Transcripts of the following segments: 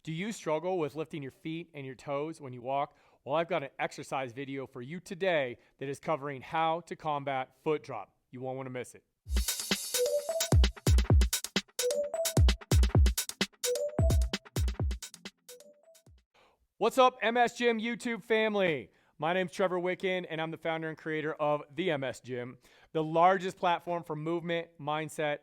Do you struggle with lifting your feet and your toes when you walk? Well, I've got an exercise video for you today that is covering how to combat foot drop. You won't want to miss it. What's up, MS Gym YouTube family? My name's Trevor WICKEN, and I'm the founder and creator of the MS Gym, the largest platform for movement, mindset,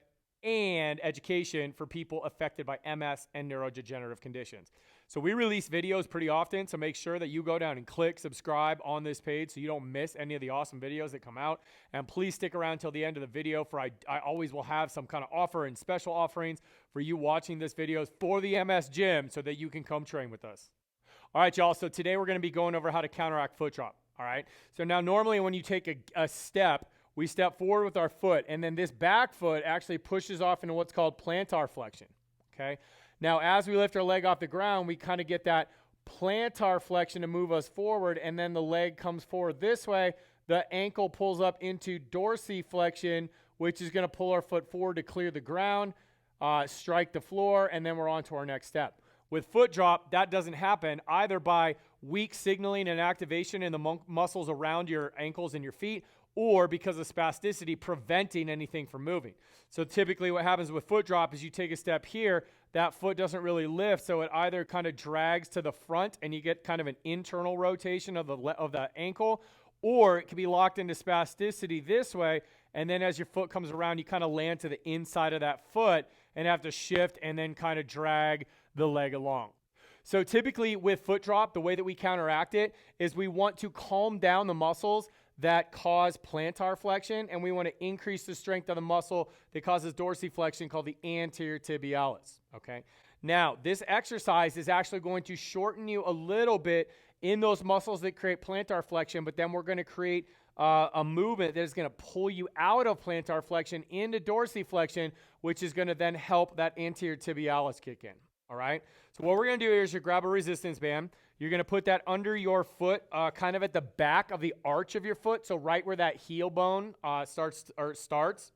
and education for people affected by MS and neurodegenerative conditions. So we release videos pretty often, so make sure that you go down and click subscribe on this page so you don't miss any of the awesome videos that come out. And please stick around till the end of the video, for I always will have some kind of offer and special offerings for you watching this video for the MS Gym so that you can come train with us. All right, y'all, so today we're going to be going over how to counteract foot drop, all right? So now normally when you take a step, we step forward with our foot, and then this back foot actually pushes off into what's called plantar flexion, okay? Now, as we lift our leg off the ground, we kind of get that plantar flexion to move us forward, and then the leg comes forward this way. The ankle pulls up into dorsiflexion, which is going to pull our foot forward to clear the ground, strike the floor, and then we're on to our next step. With foot drop, that doesn't happen either by weak signaling and activation in the muscles around your ankles and your feet, or because of spasticity preventing anything from moving. So typically what happens with foot drop is you take a step here, that foot doesn't really lift, so it either kind of drags to the front and you get kind of an internal rotation of the ankle, or it can be locked into spasticity this way, and then as your foot comes around, you kind of land to the inside of that foot and have to shift and then kind of drag the leg along. So typically with foot drop, the way that we counteract it is we want to calm down the muscles that cause plantar flexion, and we want to increase the strength of the muscle that causes dorsiflexion, called the anterior tibialis, okay? Now, this exercise is actually going to shorten you a little bit in those muscles that create plantar flexion, but then we're going to create a movement that is going to pull you out of plantar flexion into dorsiflexion, which is going to then help that anterior tibialis kick in, all right? So what we're going to do here is you grab a resistance band. You're going to put that under your foot, kind of at the back of the arch of your foot, so right where that heel bone starts.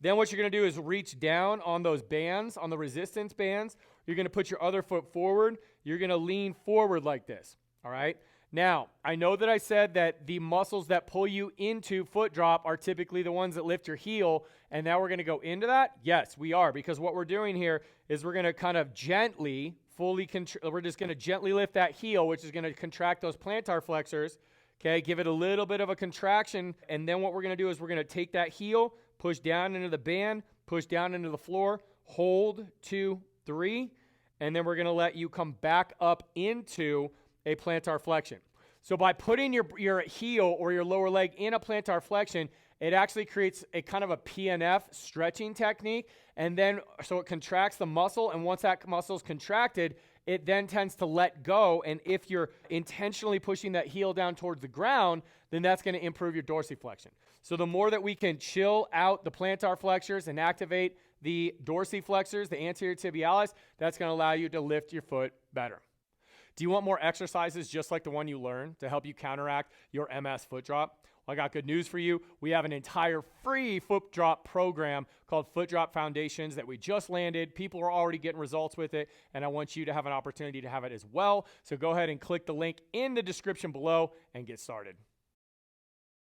Then what you're going to do is reach down on those bands, on the resistance bands. You're going to put your other foot forward. You're going to lean forward like this, all right? Now, I know that I said that the muscles that pull you into foot drop are typically the ones that lift your heel, and now we're going to go into that? Yes, we are, because what we're doing here is we're going to kind of gently, we're just going to gently lift that heel, which is going to contract those plantar flexors, okay? Give it a little bit of a contraction, and then what we're going to do is we're going to take that heel, push down into the band, push down into the floor, hold, 2, 3, and then we're going to let you come back up into a plantar flexion. So by putting your heel or your lower leg in a plantar flexion, it actually creates a kind of a PNF stretching technique, and then so it contracts the muscle, and once that muscle is contracted, it then tends to let go, and if you're intentionally pushing that heel down towards the ground, then that's going to improve your dorsiflexion. So the more that we can chill out the plantar flexors and activate the dorsiflexors, the anterior tibialis, that's going to allow you to lift your foot better. Do you want more exercises just like the one you learned to help you counteract your MS foot drop? Well, I got good news for you. We have an entire free foot drop program called Foot Drop Foundations that we just landed. People are already getting results with it, and I want you to have an opportunity to have it as well. So go ahead and click the link in the description below and get started.